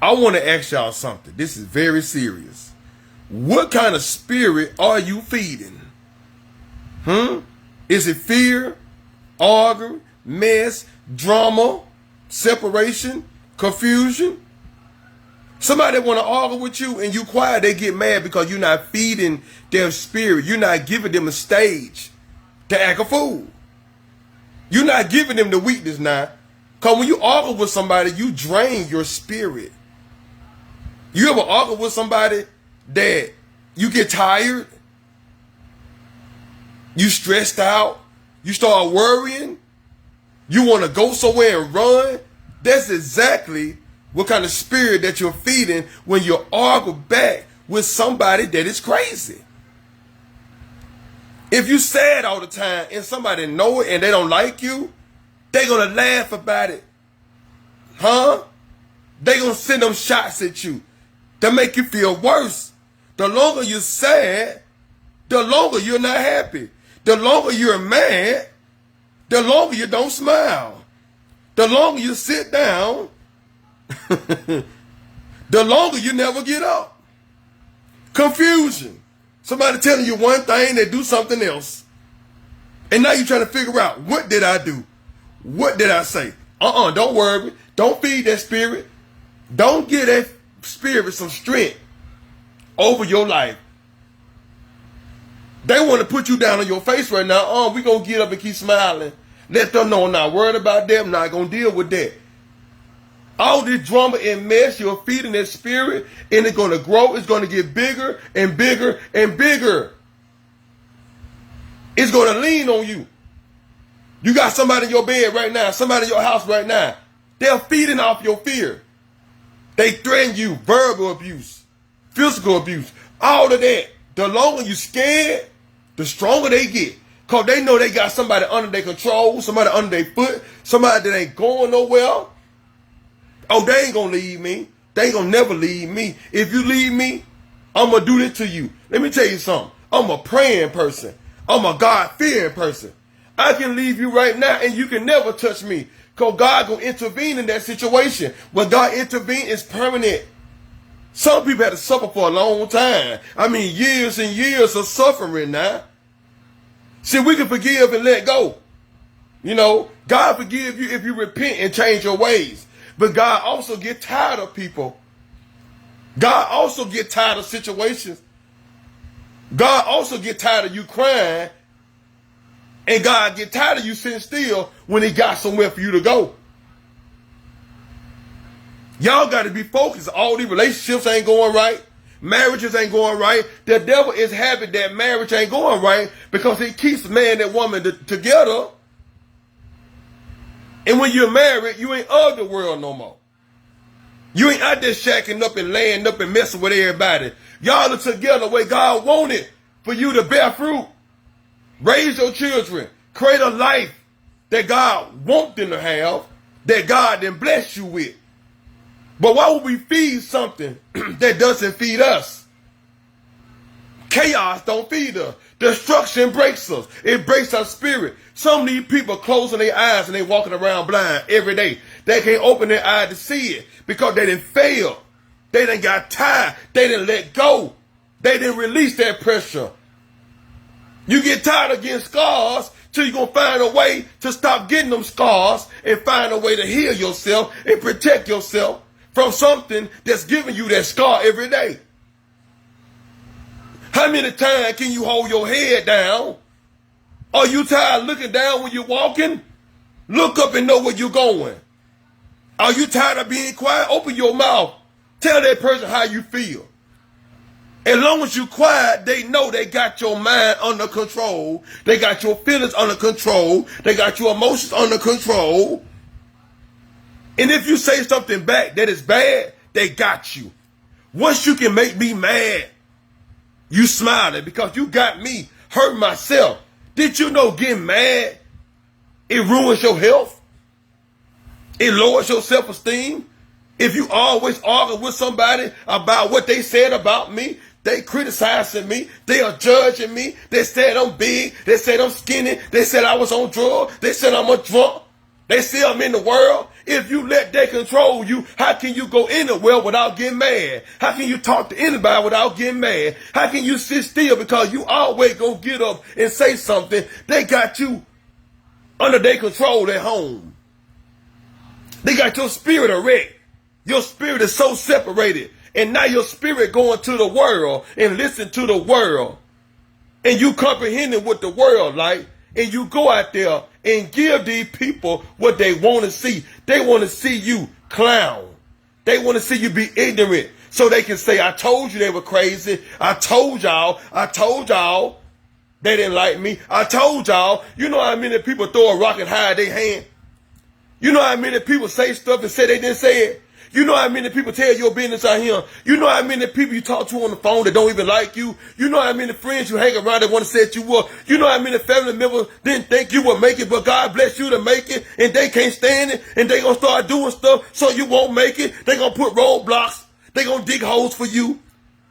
I want to ask y'all something. This is very serious. What kind of spirit are you feeding? Is it fear, arguing, mess, drama, separation, confusion? Somebody that want to argue with you and you quiet, they get mad because you're not feeding their spirit. You're not giving them a stage to act a fool. You're not giving them the weakness now. Because when you argue with somebody, you drain your spirit. You ever argue with somebody that you get tired? You stressed out? You start worrying? You want to go somewhere and run? That's exactly what kind of spirit that you're feeding when you argue back with somebody that is crazy. If you sad all the time and somebody know it and they don't like you, they're going to laugh about it. They're going to send them shots at you to make you feel worse. The longer you're sad, the longer you're not happy. The longer you're mad, the longer you don't smile. The longer you sit down, the longer you never get up. Confusion. Somebody telling you one thing, they do something else. And now you're trying to figure out, what did I do? What did I say? Don't worry. Don't feed that spirit. Don't give that spirit some strength over your life. They want to put you down on your face right now. We're going to get up and keep smiling. Let them know I'm not worried about them. Not going to deal with that. All this drama and mess, you're feeding that spirit, and it's going to grow. It's going to get bigger and bigger and bigger. It's going to lean on you. You got somebody in your bed right now, somebody in your house right now. They're feeding off your fear. They threaten you, verbal abuse, physical abuse, all of that. The longer you scared, the stronger they get. Because they know they got somebody under their control, somebody under their foot, somebody that ain't going nowhere. Oh, they ain't going to leave me. They ain't going to never leave me. If you leave me, I'm going to do this to you. Let me tell you something. I'm a praying person. I'm a God-fearing person. I can leave you right now and you can never touch me. Because God going to intervene in that situation. When God intervenes, it's permanent. Some people had to suffer for a long time. I mean, years and years of suffering now. See, we can forgive and let go. You know, God forgive you if you repent and change your ways. But God also get tired of people. God also get tired of situations. God also get tired of you crying. And God get tired of you sitting still when he got somewhere for you to go. Y'all got to be focused. All these relationships ain't going right. Marriages ain't going right. The devil is happy that marriage ain't going right because he keeps man and woman together. And when you're married, you ain't of the world no more. You ain't out there shacking up and laying up and messing with everybody. Y'all are together the way God wanted for you to bear fruit. Raise your children. Create a life that God wants them to have, that God then bless you with. But why would we feed something that doesn't feed us? Chaos don't feed us. Destruction breaks us. It breaks our spirit. Some of these people closing their eyes and they walking around blind every day. They can't open their eyes to see it because they didn't fail. They didn't got tired. They didn't let go. They didn't release that pressure. You get tired of getting scars till you're going to find a way to stop getting them scars and find a way to heal yourself and protect yourself from something that's giving you that scar every day. How many times can you hold your head down? Are you tired looking down when you're walking? Look up and know where you're going. Are you tired of being quiet? Open your mouth. Tell that person how you feel. As long as you quiet, they know they got your mind under control. They got your feelings under control. They got your emotions under control. And if you say something back that is bad, they got you. Once you can make me mad, you smiling because you got me hurt myself. Did you know getting mad, it ruins your health? It lowers your self-esteem. If you always argue with somebody about what they said about me, they criticizing me, they are judging me, they said I'm big, they said I'm skinny, they said I was on drugs, they said I'm a drunk, they say I'm in the world. If you let that control you, how can you go anywhere without getting mad? How can you talk to anybody without getting mad? How can you sit still because you always gonna get up and say something? They got you under their control at home. They got your spirit a wreck. Your spirit is so separated. And now your spirit going to the world and listen to the world. And you comprehending what the world like. And you go out there and give these people what they want to see. They want to see you clown. They want to see you be ignorant. So they can say, I told you they were crazy. I told y'all. They didn't like me. I told y'all. You know how many people throw a rock and hide their hand? You know how many people say stuff and say they didn't say it? You know how many people tell your business out here? You know how many people you talk to on the phone that don't even like you? You know how many friends you hang around that want to set you up? You know how many family members didn't think you would make it, but God bless you to make it, and they can't stand it, and they gonna start doing stuff so you won't make it. They gonna put roadblocks. They gonna dig holes for you.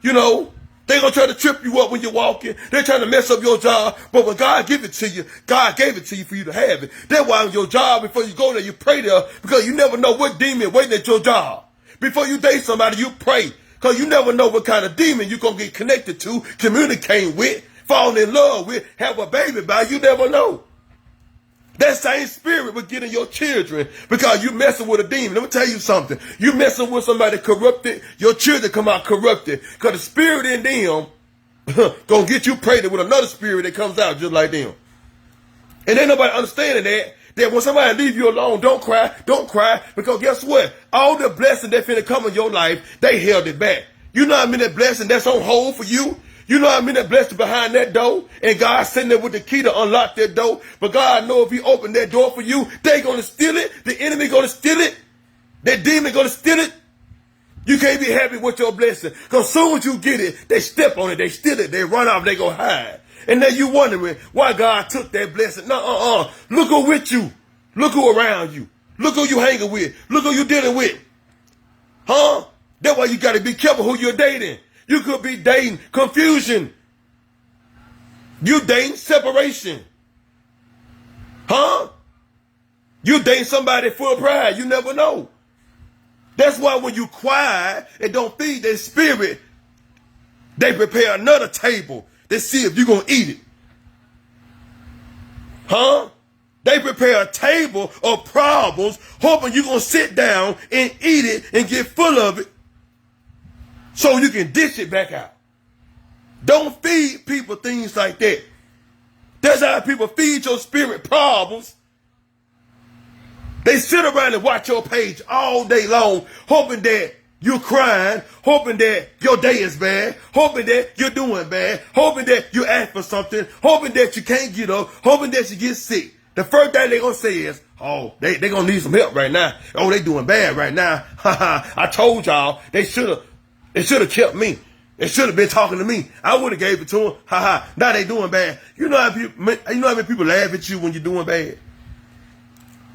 You know, they gonna try to trip you up when you're walking. They're trying to mess up your job, but when God give it to you, God gave it to you for you to have it. That's why on your job, before you go there, you pray there, because you never know what demon waiting at your job. Before you date somebody, you pray, because you never know what kind of demon you're going to get connected to, communicate with, fall in love with, have a baby by. You never know. That same spirit will get in your children because you messing with a demon. Let me tell you something. You messing with somebody corrupted, your children come out corrupted, because the spirit in them going to get you pregnant with another spirit that comes out just like them. And ain't nobody understanding that when somebody leave you alone, don't cry, because guess what? All the blessing that finna come in your life, they held it back. You know how many blessing that's on hold for you? You know how many blessings behind that door? And God sitting there with the key to unlock that door. But God know if he opened that door for you, they gonna steal it. The enemy gonna steal it. That demon gonna steal it. You can't be happy with your blessing. Because as soon as you get it, they step on it, they steal it, they run off, they go hide. And then you wondering why God took that blessing. No, Look who with you. Look who around you. Look who you hanging with. Look who you dealing with. Huh? That's why you got to be careful who you're dating. You could be dating confusion. You dating separation. Huh? You dating somebody full of pride. You never know. That's why when you quiet and don't feed their spirit, they prepare another table. They see if you're going to eat it. Huh? They prepare a table of problems, hoping you're going to sit down and eat it and get full of it so you can dish it back out. Don't feed people things like that. That's how people feed your spirit problems. They sit around and watch your page all day long, hoping that you're crying, hoping that your day is bad, hoping that you're doing bad, hoping that you ask for something, hoping that you can't get up, hoping that you get sick. The first thing they're going to say is, oh, they going to need some help right now. Oh, they doing bad right now. I told y'all they should have kept me. They should have been talking to me. I would have gave it to them. Now they doing bad. You know how many people laugh at you when you're doing bad?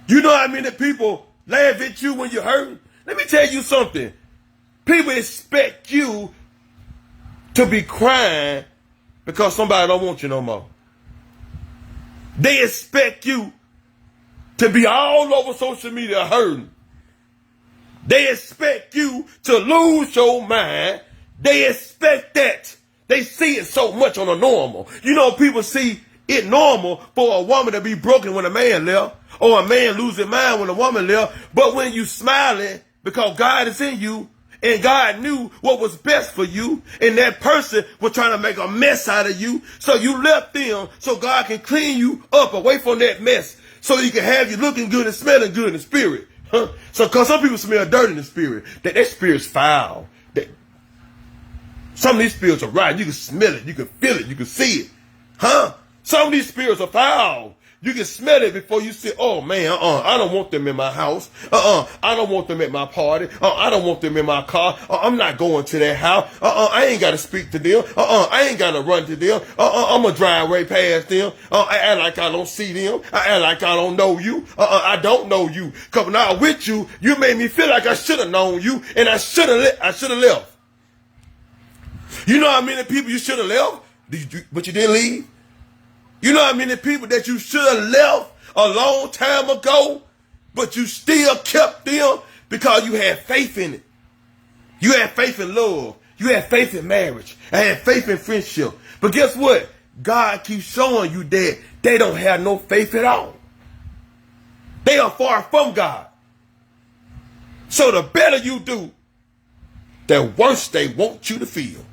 You know how many people laugh at you when you're hurting? Let me tell you something. People expect you to be crying because somebody don't want you no more. They expect you to be all over social media hurting. They expect you to lose your mind. They expect that. They see it so much on a normal. You know, people see it normal for a woman to be broken when a man left, or a man losing mind when a woman left. But when you smiling because God is in you, and God knew what was best for you, and that person was trying to make a mess out of you, so you left them so God can clean you up away from that mess, so he can have you looking good and smelling good in the spirit. Huh? So, because some people smell dirt in the spirit, that spirit's foul. Some of these spirits are right. You can smell it, you can feel it, you can see it. Huh? Some of these spirits are foul. You can smell it before you say, oh man, I don't want them in my house. I don't want them at my party. I don't want them in my car. I'm not going to that house. I ain't got to speak to them. I ain't got to run to them. I'm going to drive right past them. I act like I don't see them. I act like I don't know you. I don't know you. Because when I was with you, you made me feel like I should have known you, and I should have left. You know how many people you should have left, but you didn't leave? You know how many people that you should have left a long time ago, but you still kept them because you had faith in it. You had faith in love. You had faith in marriage. I had faith in friendship. But guess what? God keeps showing you that they don't have no faith at all. They are far from God. So the better you do, the worse they want you to feel.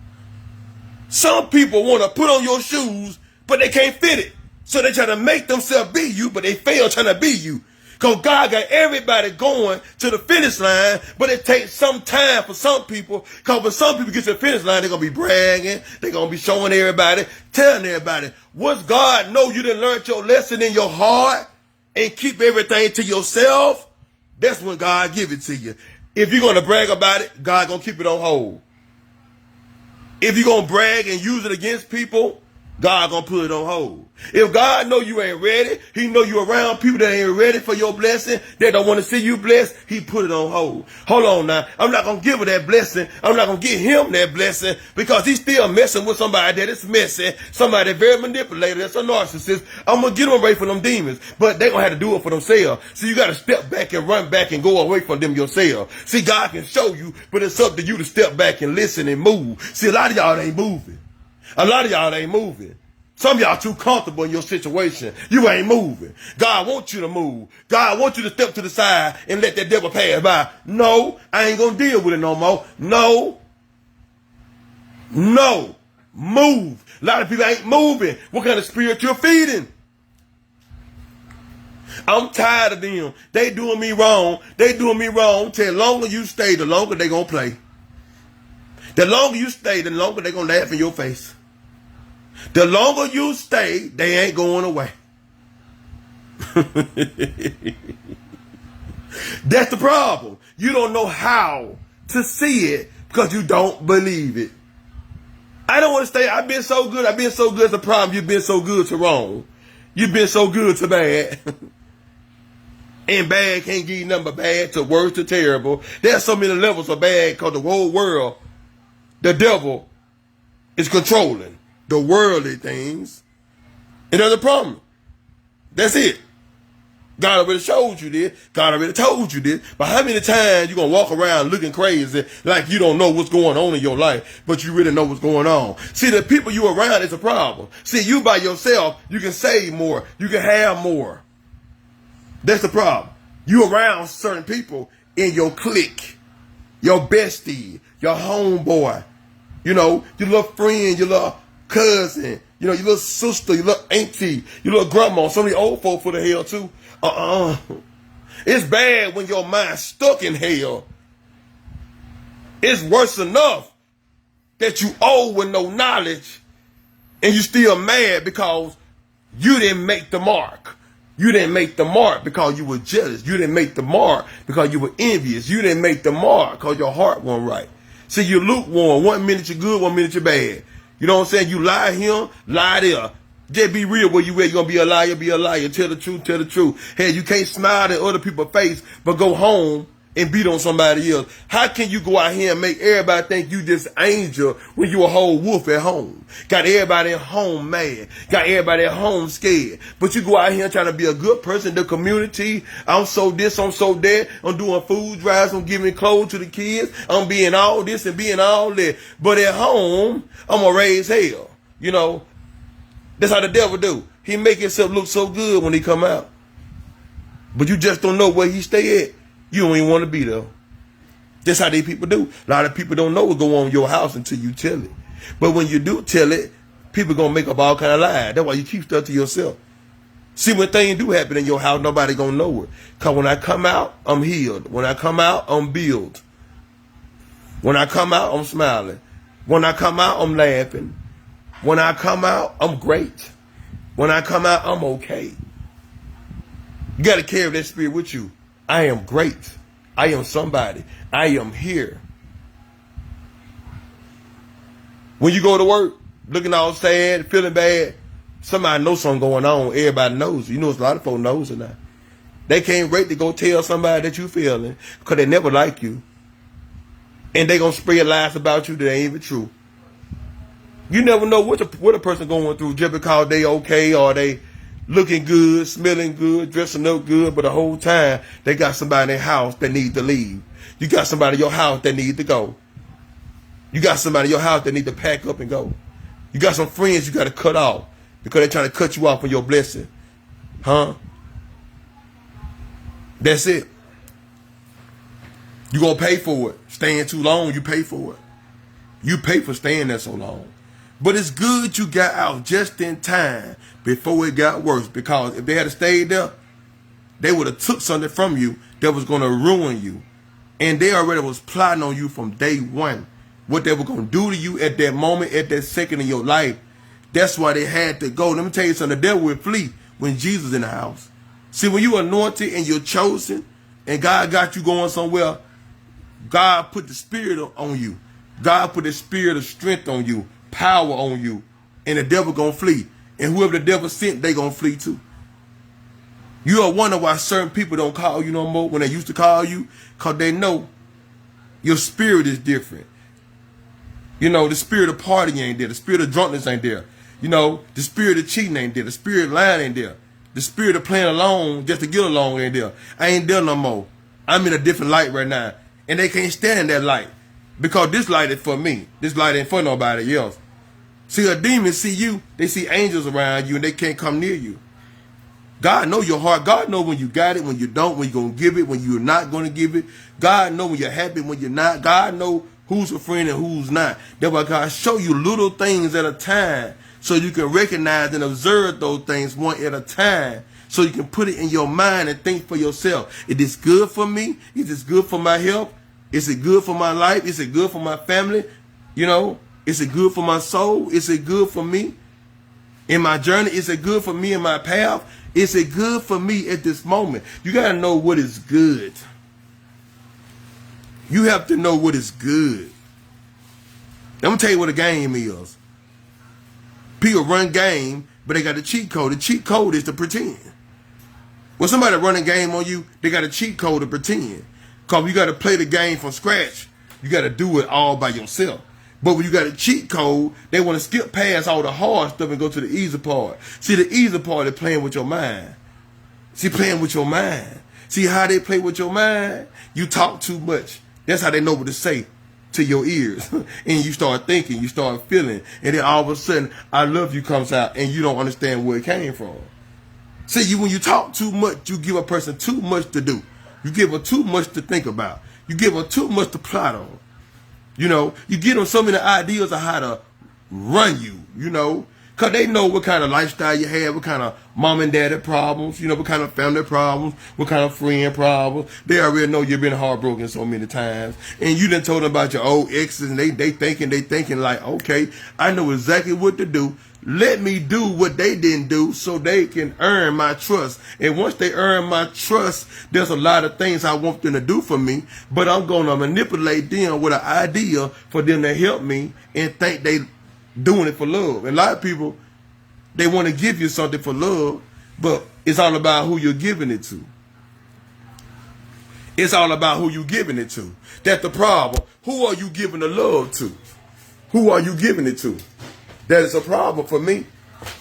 Some people want to put on your shoes, but they can't fit it. So they try to make themselves be you, but they fail trying to be you. Because God got everybody going to the finish line, but it takes some time for some people. Because when some people get to the finish line, they're going to be bragging. They're going to be showing everybody, telling everybody. Once God know you done learned your lesson in your heart and keep everything to yourself, that's when God give it to you. If you're going to brag about it, God going to keep it on hold. If you're going to brag and use it against people, God gonna put it on hold. If God know you ain't ready, he know you around people that ain't ready for your blessing, that don't want to see you blessed, he put it on hold. Hold on now. I'm not gonna give her that blessing. I'm not gonna give him that blessing because he's still messing with somebody that is messy, somebody very manipulated, that's a narcissist. I'm gonna get them away from them demons, but they gonna have to do it for themselves. So you gotta step back and run back and go away from them yourself. See, God can show you, but it's up to you to step back and listen and move. See, a lot of y'all ain't moving. A lot of y'all ain't moving. Some of y'all too comfortable in your situation. You ain't moving. God wants you to move. God wants you to step to the side and let that devil pass by. No, I ain't going to deal with it no more. No. No. Move. A lot of people ain't moving. What kind of spirit you're feeding? I'm tired of them. They doing me wrong. They doing me wrong. The longer you stay, the longer they going to play. The longer you stay, the longer they going to laugh in your face. The longer you stay, they ain't going away. That's the problem. You don't know how to see it because you don't believe it. I don't want to stay. I've been so good. I've been so good to problem. You've been so good to wrong. You've been so good to bad. And bad can't give you nothing but bad to worse to terrible. There's so many levels of bad because the whole world, the devil, is controlling the worldly things. And there's a problem. That's it. God already showed you this. God already told you this. But how many times you going to walk around looking crazy like you don't know what's going on in your life, but you really know what's going on? See, the people you around is a problem. See, you by yourself, you can save more. You can have more. That's the problem. You around certain people in your clique, your bestie, your homeboy, you know, your little friend, your little cousin, you know, your little sister, your little auntie, your little grandma. Some of the old folk for the hell too. It's bad when your mind's stuck in hell. It's worse enough that you old with no knowledge and you still mad because you didn't make the mark. You didn't make the mark because you were jealous. You didn't make the mark because you were envious. You didn't make the mark because your heart wasn't right. See, you're lukewarm. 1 minute you're good, 1 minute you're bad. You know what I'm saying? You lie here, lie there. Just be real where you at. You're going to be a liar, be a liar. Tell the truth, tell the truth. Hey, you can't smile in other people's face, but go home and beat on somebody else. How can you go out here and make everybody think you this angel when you a whole wolf at home? Got everybody at home mad. Got everybody at home scared. But you go out here trying to be a good person in the community. I'm so this, I'm so that. I'm doing food drives. I'm giving clothes to the kids. I'm being all this and being all that. But at home, I'm going to raise hell. You know, that's how the devil do. He make himself look so good when he come out. But you just don't know where he stay at. You don't even want to be there. That's how these people do. A lot of people don't know what's going on in your house until you tell it. But when you do tell it, people going to make up all kind of lies. That's why you keep stuff to yourself. See, when things do happen in your house, nobody going to know it. Because when I come out, I'm healed. When I come out, I'm built. When I come out, I'm smiling. When I come out, I'm laughing. When I come out, I'm great. When I come out, I'm okay. You got to carry that spirit with you. I am great. I am somebody. I am here. When you go to work, looking all sad, feeling bad, somebody knows something going on. Everybody knows. You know, a lot of folks knows it now. They can't wait to go tell somebody that you feeling because they never like you. And they going to spread lies about you that ain't even true. You never know what a person going through just because they okay or they looking good, smelling good, dressing up good, but the whole time they got somebody in their house that need to leave. You got somebody in your house that need to go. You got somebody in your house that need to pack up and go. You got some friends you got to cut off because they're trying to cut you off from your blessing. Huh? That's it. You're going to pay for it. Staying too long, you pay for it. You pay for staying there so long. But it's good you got out just in time before it got worse, because if they had stayed there, they would have took something from you that was going to ruin you. And they already was plotting on you from day one. What they were going to do to you at that moment, at that second in your life. That's why they had to go. Let me tell you something. The devil would flee when Jesus is in the house. See, when you're anointed and you're chosen and God got you going somewhere, God put the spirit on you. God put the spirit of strength on you, power on you, and the devil going to flee. And whoever the devil sent, they going to flee too. You'll wonder why certain people don't call you no more when they used to call you, because they know your spirit is different. You know, the spirit of partying ain't there. The spirit of drunkenness ain't there. You know, the spirit of cheating ain't there. The spirit of lying ain't there. The spirit of playing along just to get along ain't there. I ain't there no more. I'm in a different light right now. And they can't stand that light. Because this light is for me. This light ain't for nobody else. See, a demon see you. They see angels around you and they can't come near you. God know your heart. God know when you got it, when you don't, when you're going to give it, when you're not going to give it. God know when you're happy, when you're not. God know who's a friend and who's not. That's why God show you little things at a time so you can recognize and observe those things one at a time so you can put it in your mind and think for yourself. Is this good for me? Is this good for my health? Is it good for my life? Is it good for my family? You know, is it good for my soul? Is it good for me in my journey? Is it good for me in my path? Is it good for me at this moment? You got to know what is good. You have to know what is good. I'm going to tell you what a game is. People run game, but they got a cheat code. The cheat code is to pretend. When somebody run a game on you, they got a cheat code to pretend. Because you got to play the game from scratch. You got to do it all by yourself. But when you got a cheat code, they want to skip past all the hard stuff and go to the easy part. See, the easy part is playing with your mind. See, playing with your mind. See how they play with your mind? You talk too much. That's how they know what to say to your ears. And you start thinking, you start feeling. And then all of a sudden, I love you comes out and you don't understand where it came from. See, when you talk too much, you give a person too much to do. You give her too much to think about. You give her too much to plot on. You know, you give them so many ideas of how to run you, you know, because they know what kind of lifestyle you have, what kind of mom and daddy problems, you know, what kind of family problems, what kind of friend problems. They already know you've been heartbroken so many times. And you done told them about your old exes and they thinking like, okay, I know exactly what to do. Let me do what they didn't do so they can earn my trust. And once they earn my trust, there's a lot of things I want them to do for me, but I'm going to manipulate them with an idea for them to help me and think they doing it for love. And a lot of people, they want to give you something for love, but it's all about who you're giving it to. It's all about who you're giving it to. That's the problem. Who are you giving the love to? Who are you giving it to? That is a problem for me.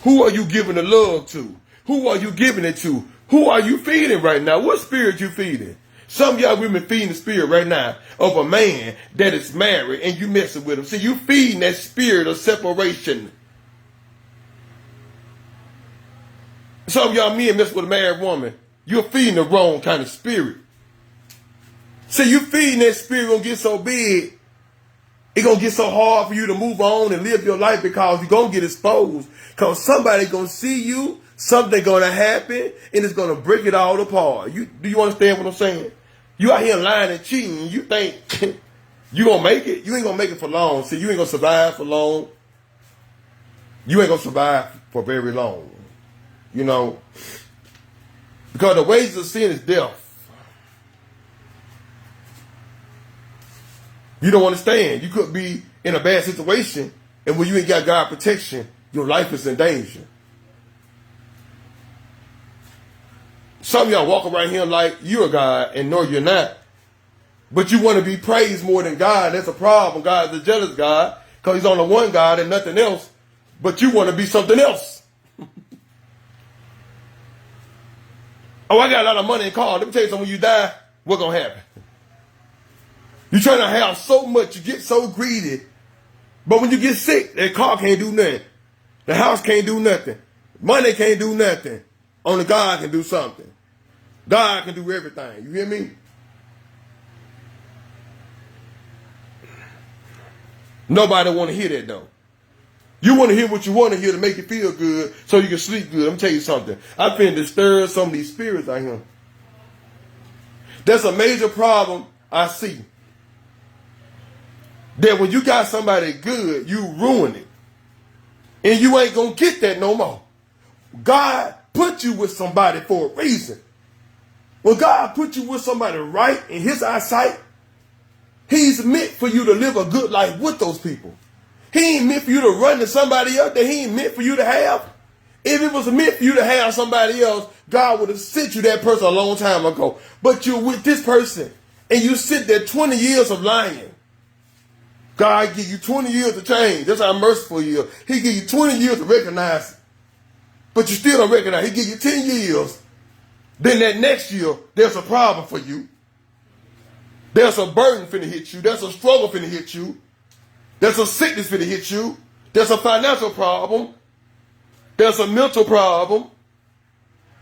Who are you giving the love to? Who are you giving it to? Who are you feeding right now? What spirit you feeding? Some of y'all women feeding the spirit right now of a man that is married and you messing with him. See, you feeding that spirit of separation. Some of y'all men mess with a married woman. You're feeding the wrong kind of spirit. See, you feeding that spirit gonna get so big. It's going to get so hard for you to move on and live your life because you're going to get exposed. Because somebody going to see you, something going to happen, and it's going to break it all apart. Do you understand what I'm saying? You out here lying and cheating. You think you going to make it? You ain't going to make it for long. See, you ain't going to survive for long. You ain't going to survive for very long. You know, because the wages of sin is death. You don't understand. You could be in a bad situation, and when you ain't got God protection, your life is in danger. Some of y'all walk around here like you're a God, and no, you're not. But you want to be praised more than God. That's a problem. God is a jealous God, because he's only one God and nothing else. But you want to be something else. Oh, I got a lot of money in car. Let me tell you something, when you die, what's going to happen? You're trying to have so much, you get so greedy. But when you get sick, that car can't do nothing. The house can't do nothing. Money can't do nothing. Only God can do something. God can do everything. You hear me? Nobody want to hear that, though. You want to hear what you want to hear to make you feel good so you can sleep good. Let me tell you something. I've been disturbed some of these spirits out here. That's a major problem I see. That when you got somebody good, you ruin it. And you ain't going to get that no more. God put you with somebody for a reason. When God put you with somebody right in his eyesight, he's meant for you to live a good life with those people. He ain't meant for you to run to somebody else that he ain't meant for you to have. If it was meant for you to have somebody else, God would have sent you that person a long time ago. But you're with this person, and you sit there 20 years of lying. God give you 20 years to change. That's how merciful he is. He give you 20 years to recognize it. But you still don't recognize it. He give you 10 years. Then that next year, there's a problem for you. There's a burden finna hit you. There's a struggle finna hit you. There's a sickness finna hit you. There's a financial problem. There's a mental problem.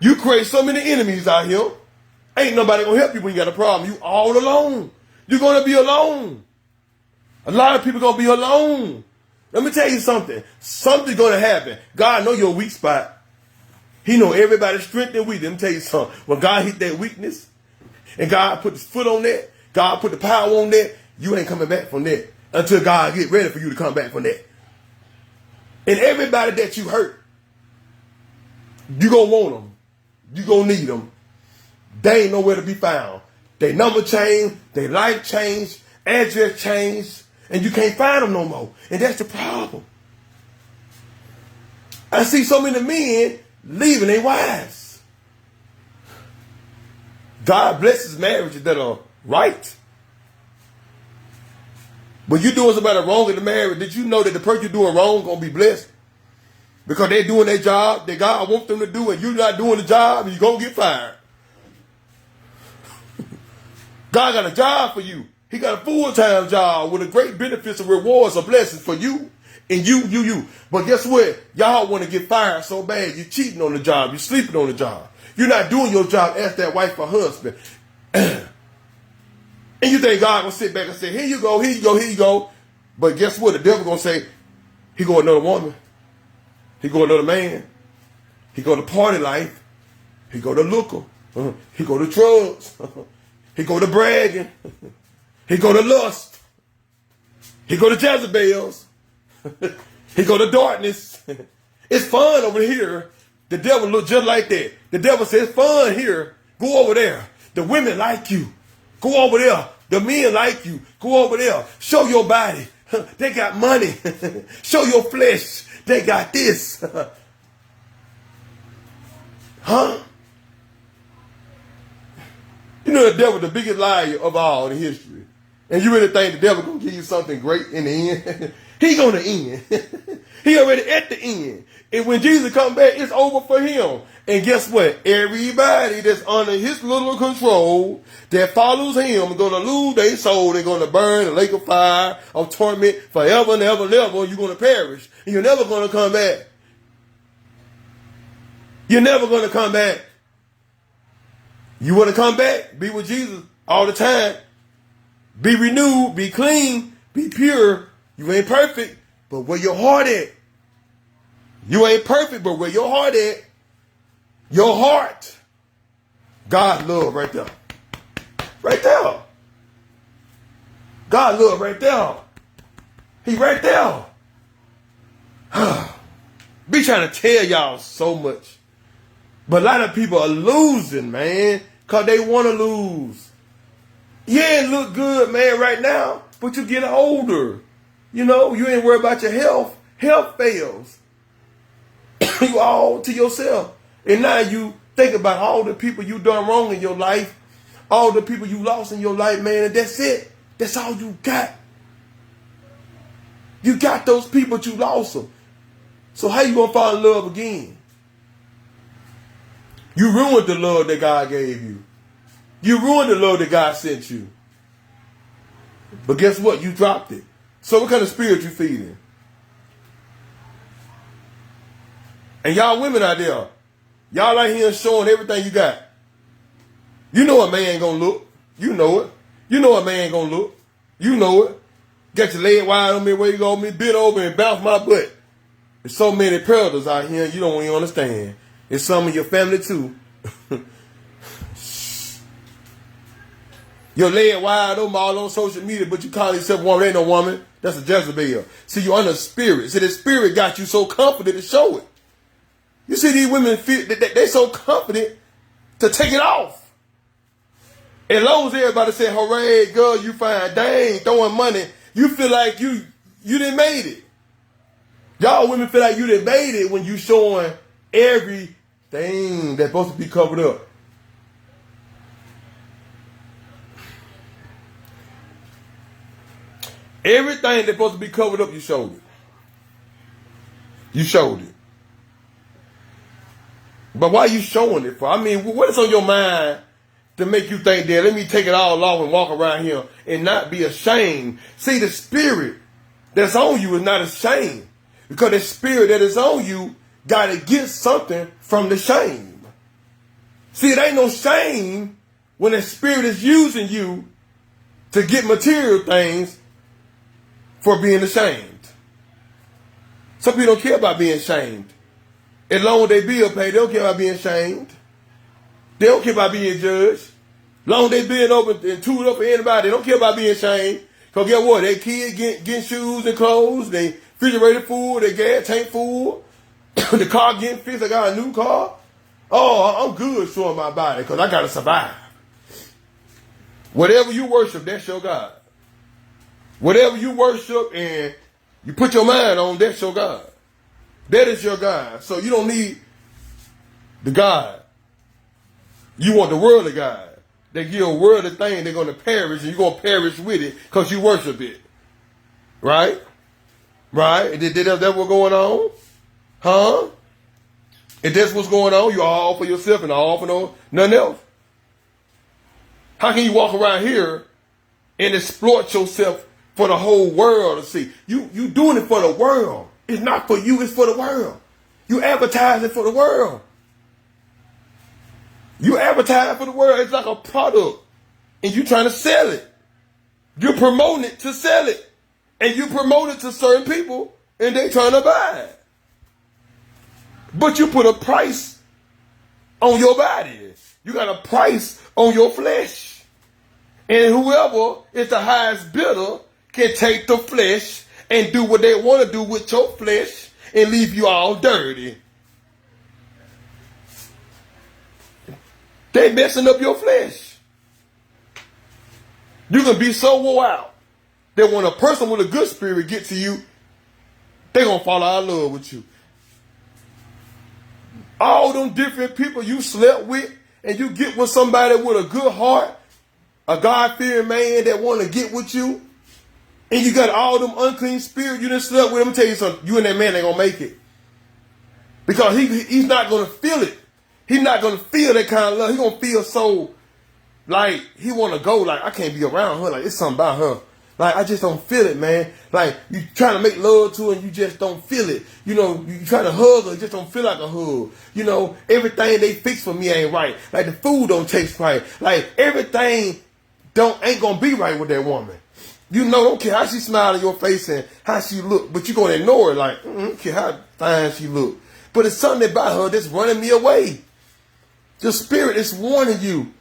You create so many enemies out here. Ain't nobody gonna help you when you got a problem. You all alone. You're gonna be alone. A lot of people gonna be alone. Let me tell you something. Something's gonna happen. God know your weak spot. He know everybody's strength and weakness. Let me tell you something. When God hit that weakness, and God put his foot on that, God put the power on that, you ain't coming back from that until God get ready for you to come back from that. And everybody that you hurt, you gonna want them. You gonna need them. They ain't nowhere to be found. Their number changed, their life changed, address changed, and you can't find them no more. And that's the problem. I see so many men leaving their wives. God blesses marriages that are right. But you doing somebody wrong in the marriage, did you know that the person you're doing wrong gonna be blessed? Because they're doing their job that God wants them to do, and you're not doing the job, and you're gonna get fired. God got a job for you. He got a full-time job with a great benefits and rewards and blessings for you and you. But guess what? Y'all want to get fired so bad. You're cheating on the job. You're sleeping on the job. You're not doing your job as that wife or husband. And you think God gonna sit back and say, here you go, here you go, here you go. But guess what? The devil gonna say, he go another woman. He go another man. He go to party life. He go to liquor. He go to drugs. He go to bragging. He go to lust. He go to Jezebels. He go to darkness. It's fun over here. The devil look just like that. The devil says, it's fun here. Go over there. The women like you. Go over there. The men like you. Go over there. Show your body. They got money. Show your flesh. They got this. Huh? You know the devil, the biggest liar of all in history. And you really think the devil gonna give you something great in the end? He gonna end. He already at the end. And when Jesus come back, it's over for him. And guess what? Everybody that's under his little control that follows him is gonna lose their soul. They're gonna burn in a lake of fire of torment forever and ever and ever. You're gonna perish. And you're never gonna come back. You're never gonna come back. You wanna come back? Be with Jesus all the time. Be renewed, be clean, be pure. You ain't perfect, but where your heart at? You ain't perfect, but where your heart at? Your heart. God love right there. Right there. God love right there. He right there. Be trying to tell y'all so much. But a lot of people are losing, man, because they want to lose. Yeah, it look good, man, right now, but you get older. You know, you ain't worried about your health. Health fails. You all to yourself. And now you think about all the people you done wrong in your life, all the people you lost in your life, man, and that's it. That's all you got. You got those people, but you lost them. So how you gonna fall in love again? You ruined the love that God gave you. You ruined the love that God sent you. But guess what? You dropped it. So what kind of spirit you feeding? And y'all women out there, y'all out here showing everything you got. You know a man gonna look. You know it. You know a man gonna look. You know it. Got your leg wide on me, where you go, me bent over and bounce my butt. There's so many predators out here, you don't even understand. It's some of your family too. Your leg wide open all on social media, but you call yourself a woman. Ain't no woman. That's a Jezebel. See, you under spirit. See, the spirit got you so confident to show it. You see these women feel they so confident to take it off. As long as everybody say, hooray, girl, you fine, dang, throwing money, you feel like you done made it. Y'all women feel like you done made it when you showing everything that's supposed to be covered up. Everything that's supposed to be covered up, you showed it. You showed it. But why are you showing it for? I mean, what is on your mind to make you think that let me take it all off and walk around here and not be ashamed? See, the spirit that's on you is not ashamed. Because the spirit that is on you got to get something from the shame. See, it ain't no shame when the spirit is using you to get material things for being ashamed. Some people don't care about being shamed. As long as they bill paid, they don't care about being shamed. They don't care about being judged. As long as they being open and tuned up for anybody, they don't care about being shamed. Because guess what? Their kids getting shoes and clothes, they refrigerator food, their gas tank full, the car getting fixed, I got a new car. Oh, I'm good showing my body because I got to survive. Whatever you worship, that's your God. Whatever you worship and you put your mind on, that's your God. That is your God. So you don't need the God. You want the worldly God. They give a worldly thing, they're going to perish, and you're going to perish with it because you worship it. Right? Right? Is that what's going on? Huh? If that's what's going on, you're all for yourself and all for nothing else. How can you walk around here and exploit yourself for the whole world to see? You doing it for the world. It's not for you, it's for the world. You advertising for the world. You advertise for the world. It's like a product. And you trying to sell it. You're promoting it to sell it. And you promote it to certain people and they trying to buy it. But you put a price on your body. You got a price on your flesh. And whoever is the highest bidder can take the flesh and do what they want to do with your flesh and leave you all dirty. They messing up your flesh. You can be so wore out that when a person with a good spirit gets to you, they gonna fall out of love with you. All them different people you slept with, and you get with somebody with a good heart, a God-fearing man that want to get with you, and you got all them unclean spirits you done slept with. Let me tell you something. You and that man ain't gonna make it. Because he's not gonna feel it. He's not gonna feel that kind of love. He's gonna feel so like he wanna go, like I can't be around her. Like it's something about her. Like I just don't feel it, man. Like you trying to make love to her and you just don't feel it. You know, you try to hug her, it just don't feel like a hug. You know, everything they fix for me ain't right. Like the food don't taste right. Like everything ain't gonna be right with that woman. You know, don't care how she smile in your face and how she look, but you gonna ignore it. Like, don't care how fine she look. But it's something about her that's running me away. Your spirit is warning you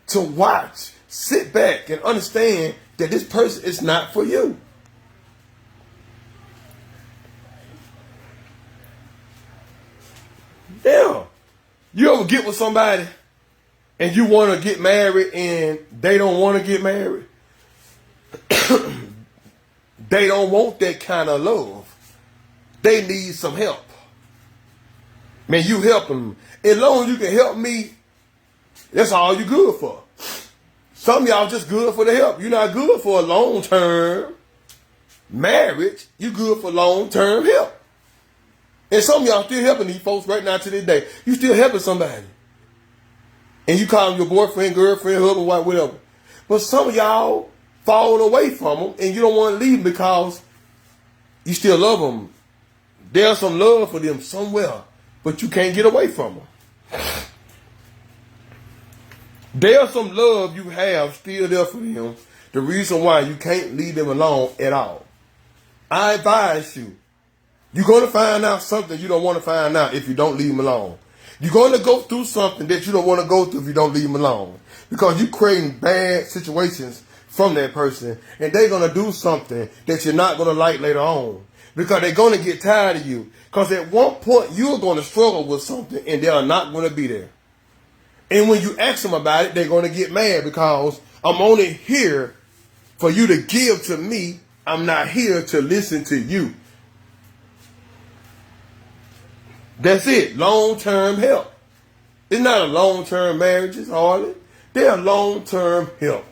to watch, sit back, and understand that this person is not for you. Yeah. You ever get with somebody and you want to get married and they don't want to get married? They don't want that kind of love. They need some help. Man, you help them. As long as you can help me, that's all you good for. Some of y'all just good for the help. You're not good for a long-term marriage. You good for long-term help. And some of y'all still helping these folks right now to this day. You still helping somebody. And you call them your boyfriend, girlfriend, husband, wife, whatever. But some of y'all falling away from them and you don't want to leave them because you still love them. There's some love for them somewhere, but you can't get away from them. There's some love you have still there for them. The reason why you can't leave them alone at all. I advise you, you're going to find out something you don't want to find out if you don't leave them alone. You're going to go through something that you don't want to go through if you don't leave them alone. Because you're creating bad situations from that person. And they're going to do something that you're not going to like later on. Because they're going to get tired of you. Because at one point, you're going to struggle with something and they are not going to be there. And when you ask them about it, they're going to get mad because I'm only here for you to give to me. I'm not here to listen to you. That's it. Long-term help. It's not a long-term marriages, hardly. They're long-term help.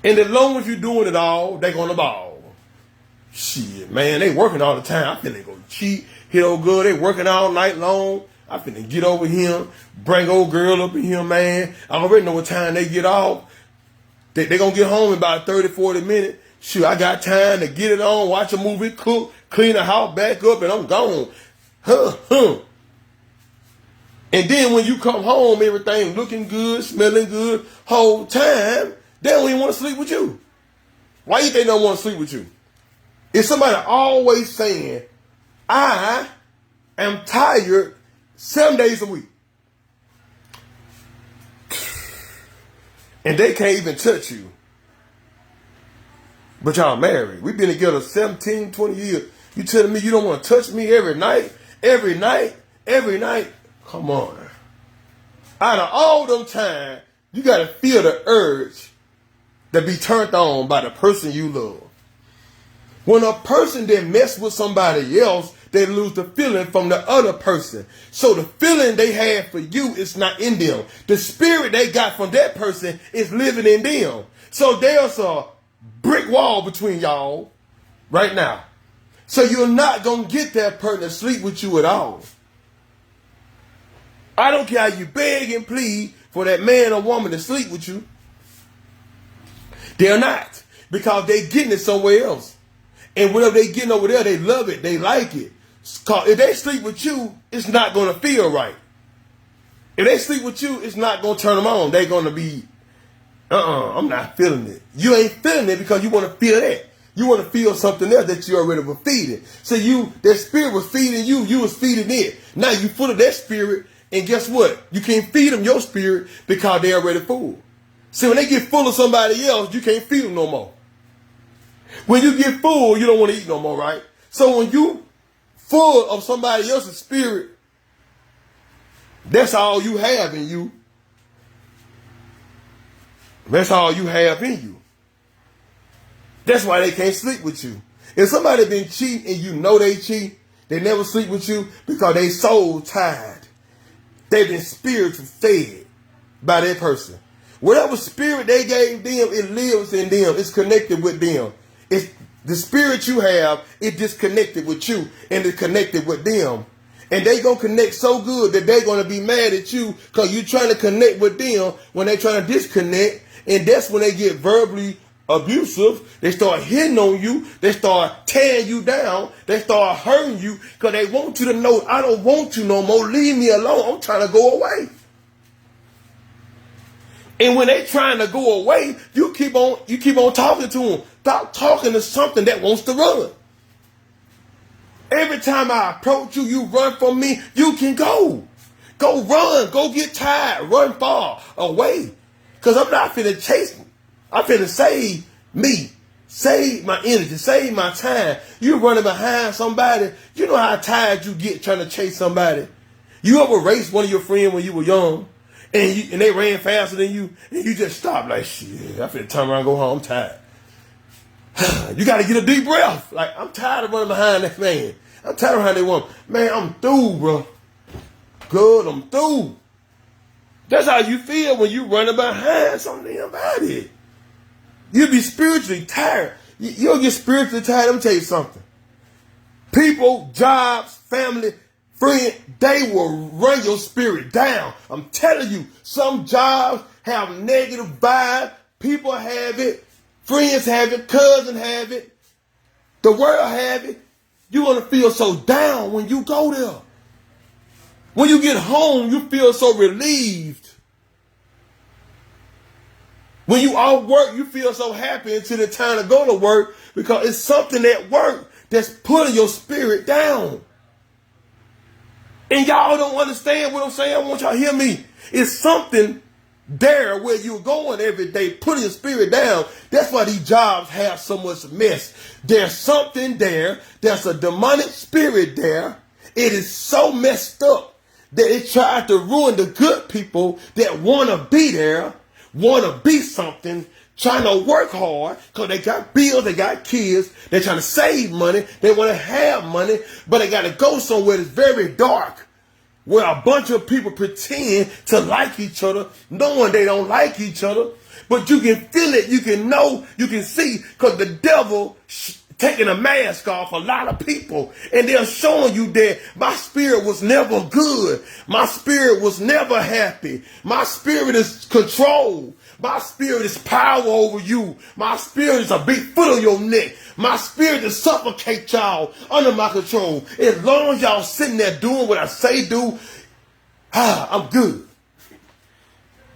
And as long as you're doing it all, they're going to ball. Shit, man, they working all the time. I finna go cheat, hit old girl. They working all night long. I finna get over him, bring old girl up in here, man. I already know what time they get off. They going to get home in about 30, 40 minutes. Shoot, I got time to get it on, watch a movie, cook, clean the house back up, and I'm gone. And then when you come home, everything looking good, smelling good, whole time, they don't even want to sleep with you. Why you think they don't want to sleep with you? It's somebody always saying, I am tired 7 days a week. And they can't even touch you. But y'all married. We've been together 17, 20 years. You telling me you don't want to touch me every night? Every night? Every night? Come on. Out of all them time, you got to feel the urge to be turned on by the person you love. When a person then mess with somebody else, they lose the feeling from the other person. So the feeling they have for you is not in them. The spirit they got from that person is living in them. So there's a brick wall between y'all right now. So you're not going to get that person to sleep with you at all. I don't care how you beg and plead for that man or woman to sleep with you. They're not. Because they're getting it somewhere else. And whatever they getting over there, they love it. They like it. Cause if they sleep with you, it's not going to feel right. If they sleep with you, it's not going to turn them on. They're going to be, I'm not feeling it. You ain't feeling it because you want to feel that. You want to feel something else that you already were feeding. So that spirit was feeding you. You was feeding it. Now you full of that spirit. And guess what? You can't feed them your spirit because they're already full. See, when they get full of somebody else, you can't feed them no more. When you get full, you don't want to eat no more, right? So when you full of somebody else's spirit, that's all you have in you. That's all you have in you. That's why they can't sleep with you. If somebody been cheating and you know they cheat, they never sleep with you because they soul tired. They've been spiritually fed by that person. Whatever spirit they gave them, it lives in them. It's connected with them. It's the spirit you have, it disconnected with you and it's connected with them. And they going to connect so good that they're going to be mad at you because you're trying to connect with them when they're trying to disconnect. And that's when they get verbally abusive. They start hitting on you. They start tearing you down. They start hurting you because they want you to know, I don't want you no more. Leave me alone. I'm trying to go away. And when they trying to go away, you keep on talking to them. Stop talking to something that wants to run. Every time I approach you, you run from me. You can go. Go run. Go get tired. Run far away. Because I'm not finna chase. I'm finna save me. Save my energy. Save my time. You running behind somebody. You know how tired you get trying to chase somebody. You ever raced one of your friends when you were young? And they ran faster than you. And you just stopped like, shit, I finna turn around and go home. I'm tired. You got to get a deep breath. Like, I'm tired of running behind that man. I'm tired of behind that woman. Man, I'm through, bro. Good, I'm through. That's how you feel when you running behind somebody. You'll be spiritually tired. You'll get spiritually tired. Let me tell you something. People, jobs, family, Friend, they will run your spirit down. I'm telling you, some jobs have negative vibe. People have it. Friends have it. Cousins have it. The world have it. You're going to feel so down when you go there. When you get home, you feel so relieved. When you off work, you feel so happy until the time to go to work because it's something at work that's pulling your spirit down. And y'all don't understand what I'm saying. I want y'all to hear me. It's something there where you're going every day, putting your spirit down. That's why these jobs have so much mess. There's something there. There's a demonic spirit there. It is so messed up that it tried to ruin the good people that want to be there, want to be something, trying to work hard because they got bills, they got kids, they're trying to save money, they want to have money, but they got to go somewhere that's very dark, where a bunch of people pretend to like each other, knowing they don't like each other, but you can feel it, you can know, you can see, because the devil taking a mask off a lot of people, and they're showing you that my spirit was never good, my spirit was never happy, my spirit is controlled, my spirit is power over you, my spirit is a big foot on your neck, my spirit is suffocate y'all under my control. As long as y'all sitting there doing what I say do, I'm good.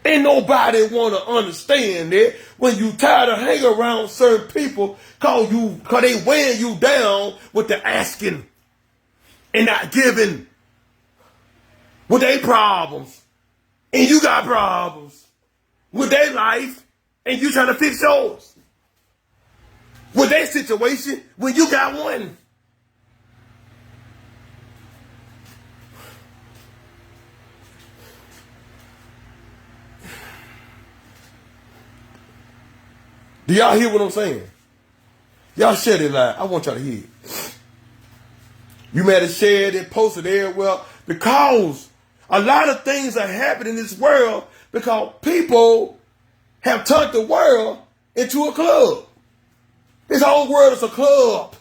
Ain't nobody want to understand that when you tired of hanging around certain people cause they weighing you down with the asking and not giving with their problems. And you got problems with their life and you trying to fix yours. With their situation when you got one. Do y'all hear what I'm saying? Y'all share it live. I want y'all to hear it. You might have shared it, posted it. Well, because a lot of things are happening in this world because people have turned the world into a club. This whole world is a club.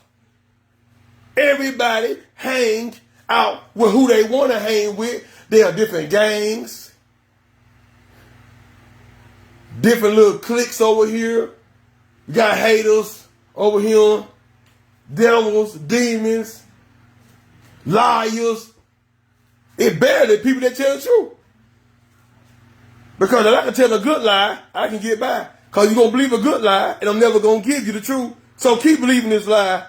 Everybody hang out with who they want to hang with. There are different gangs, different little cliques over here. You got haters over here, devils, demons, liars. It's better than people that tell the truth. Because if I can tell a good lie, I can get by. Because you're going to believe a good lie, and I'm never going to give you the truth. So keep believing this lie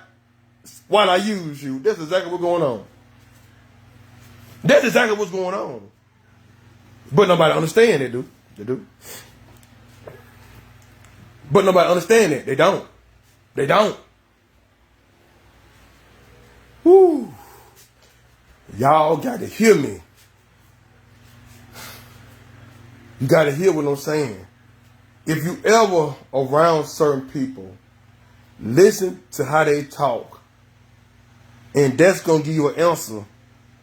while I use you. That's exactly what's going on. That's exactly what's going on. But nobody understand it, dude. They do. But nobody understand it. They don't. They don't. Woo. Y'all got to hear me. You got to hear what I'm saying. If you ever around certain people, listen to how they talk. And that's going to give you an answer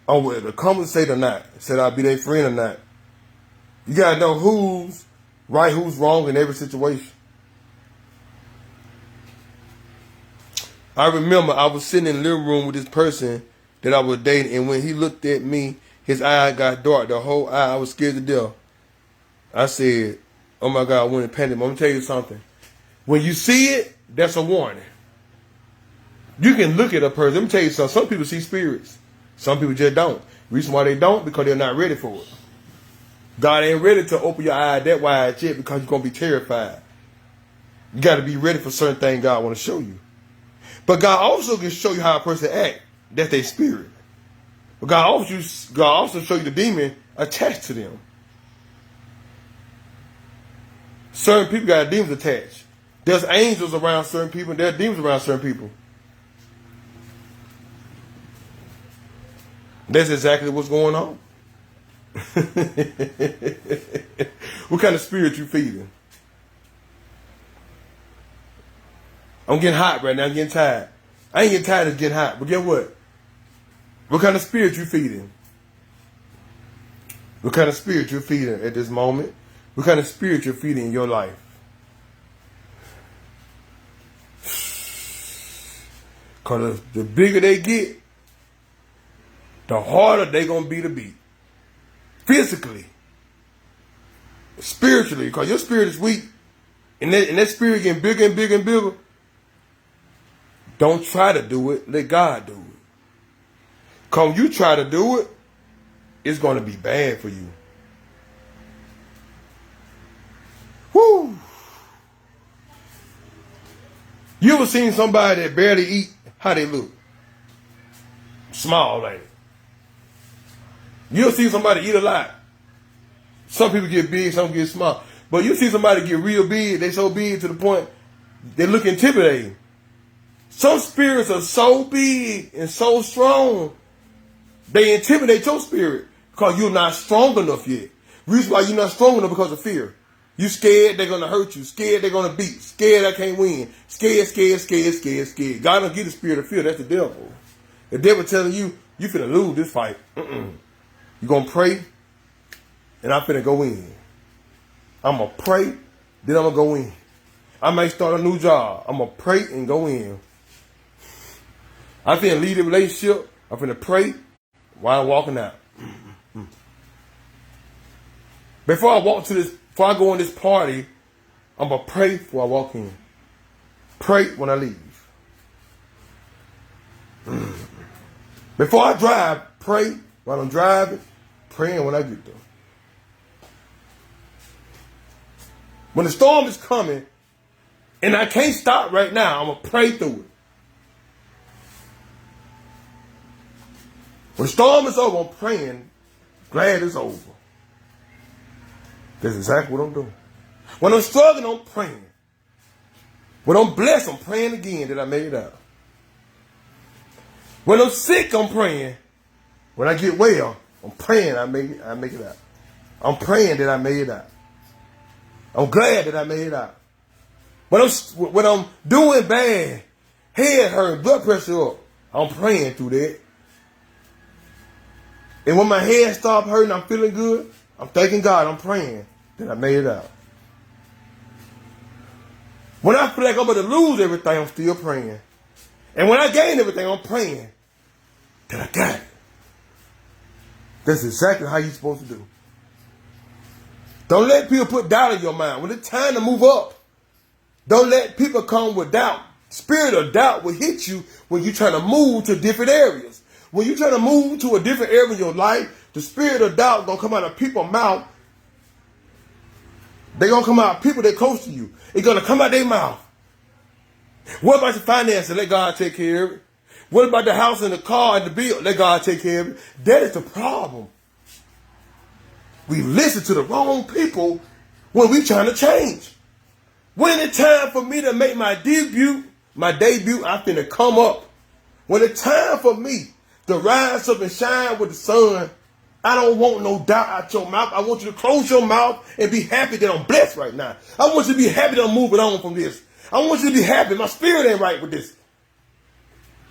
on whether to compensate or not. Said I'll be their friend or not. You got to know who's right, who's wrong in every situation. I remember I was sitting in the living room with this person that I was dating, and when he looked at me, his eye got dark. The whole eye, I was scared to death. I said, oh my God, I went in panic. I'm going to tell you something. When you see it, that's a warning. You can look at a person. Let me tell you something. Some people see spirits. Some people just don't. Reason why they don't, because they're not ready for it. God ain't ready to open your eye that wide yet because you're going to be terrified. You got to be ready for certain things God want to show you. But God also can show you how a person act. That's their spirit. But God also show you the demon attached to them. Certain people got demons attached. There's angels around certain people, and there's demons around certain people. That's exactly what's going on. What kind of spirit you feeding? I'm getting hot right now. I'm getting tired. I ain't getting tired of getting hot. But guess what? What kind of spirit you feeding? What kind of spirit you're feeding at this moment? What kind of spirit you're feeding in your life? Because the bigger they get, the harder they going to be to beat. Physically. Spiritually. Because your spirit is weak. And that spirit getting bigger and bigger and bigger. Don't try to do it. Let God do it. Because when you try to do it, it's going to be bad for you. Woo! You ever seen somebody that barely eat? How they look? Small, like it. You'll see somebody eat a lot. Some people get big, some get small. But you see somebody get real big, they so big to the point they look intimidating. Some spirits are so big and so strong, they intimidate your spirit because you're not strong enough yet. Reason why you're not strong enough because of fear. You scared they're going to hurt you. Scared they're going to beat. Scared I can't win. Scared. God don't give the spirit of fear. That's the devil. The devil telling you, you finna lose this fight. You're going to pray, and I'm finna go in. I'm going to pray, then I'm going to go in. I might start a new job. I'm going to pray and go in. I'm finna lead a relationship. I'm finna pray while I'm walking out. Before I go in this party, I'm going to pray before I walk in. Pray when I leave. Before I drive, pray while I'm driving, praying when I get there. When the storm is coming and I can't stop right now, I'm going to pray through it. When the storm is over, I'm praying, glad it's over. That's exactly what I'm doing. When I'm struggling, I'm praying. When I'm blessed, I'm praying again that I made it out. When I'm sick, I'm praying. When I get well, I'm praying I make it out. I'm praying that I made it out. I'm glad that I made it out. When I'm doing bad, head hurt, blood pressure up, I'm praying through that. And when my head stops hurting, I'm feeling good, I'm thanking God, I'm praying that I made it out. When I feel like I'm going to lose everything, I'm still praying. And when I gain everything, I'm praying that I got it. That's exactly how you're supposed to do. Don't let people put doubt in your mind. When it's time to move up, don't let people come with doubt. Spirit of doubt will hit you when you're trying to move to different areas. When you're trying to move to a different area in your life, the spirit of doubt is going to come out of people's mouth. They're going to come out of people that close to you. It's going to come out their mouth. What about your finances? Let God take care of it. What about the house and the car and the bill? Let God take care of it. That is the problem. We listen to the wrong people when we're trying to change. When it's time for me to make my debut, I'm finna come up. When it's time for me to rise up and shine with the sun, I don't want no doubt out your mouth. I want you to close your mouth and be happy that I'm blessed right now. I want you to be happy that I'm moving on from this. I want you to be happy. My spirit ain't right with this.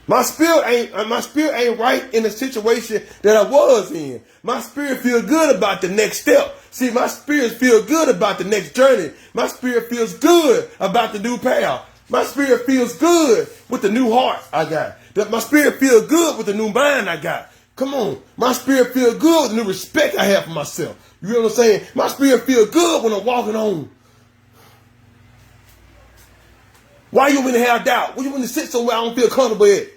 My spirit ain't right in the situation that I was in. My spirit feels good about the next step. See, my spirit feels good about the next journey. My spirit feels good about the new path. My spirit feels good with the new heart I got. My spirit feels good with the new mind I got. Come on. My spirit feels good with the new respect I have for myself. You know what I'm saying? My spirit feels good when I'm walking on. Why you want me to have doubt? Why you want me to sit somewhere I don't feel comfortable at?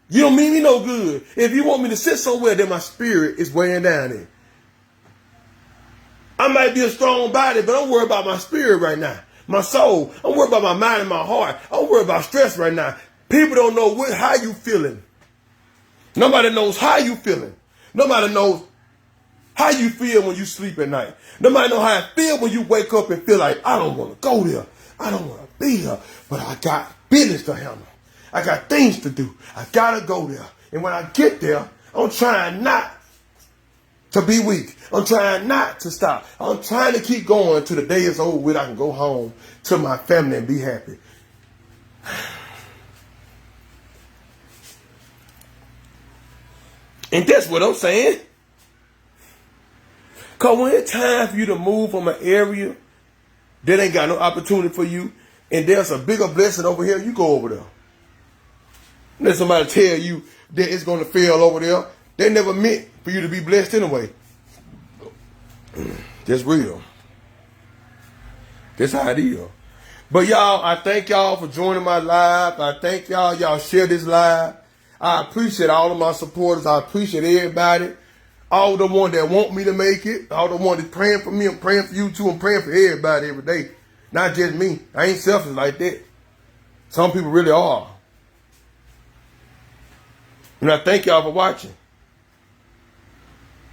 You don't mean me no good. If you want me to sit somewhere, then my spirit is weighing down there. I might be a strong body, but I'm worried about my spirit right now. My soul. I'm worried about my mind and my heart. I'm worried about stress right now. People don't know how you feeling. Nobody knows how you feeling. Nobody knows how you feel when you sleep at night. Nobody knows how I feel when you wake up and feel like, I don't want to go there. I don't want to be here. But I got business to handle. I got things to do. I got to go there. And when I get there, I'm trying not to be weak. I'm trying not to stop. I'm trying to keep going till the day is over with. I can go home to my family and be happy. And that's what I'm saying. Because when it's time for you to move from an area that ain't got no opportunity for you, and there's a bigger blessing over here, you go over there. Let somebody tell you that it's going to fail over there. They never meant for you to be blessed anyway. That's real. That's how it is. But y'all, I thank y'all for joining my live. I thank y'all share this live. I appreciate all of my supporters. I appreciate everybody. All the ones that want me to make it. All the ones that praying for me. I'm praying for you too. I'm praying for everybody every day. Not just me. I ain't selfish like that. Some people really are. And I thank y'all for watching.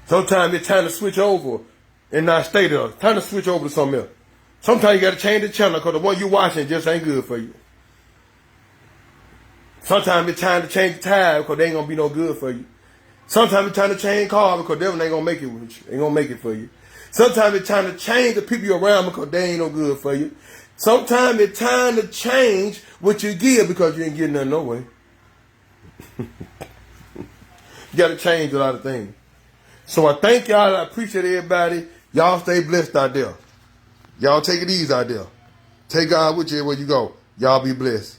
Sometimes it's time to switch over and not stay there. It's time to switch over to something else. Sometimes you got to change the channel because the one you watching just ain't good for you. Sometimes it's time to change the tire because they ain't going to be no good for you. Sometimes it's time to change cars because they ain't going to make it with you. Ain't going to make it for you. Sometimes it's time to change the people you're around because they ain't no good for you. Sometimes it's time to change what you give because you ain't getting nothing no way. You got to change a lot of things. So I thank y'all. I appreciate everybody. Y'all stay blessed out there. Y'all take it easy out there. Take God with you where you go. Y'all be blessed.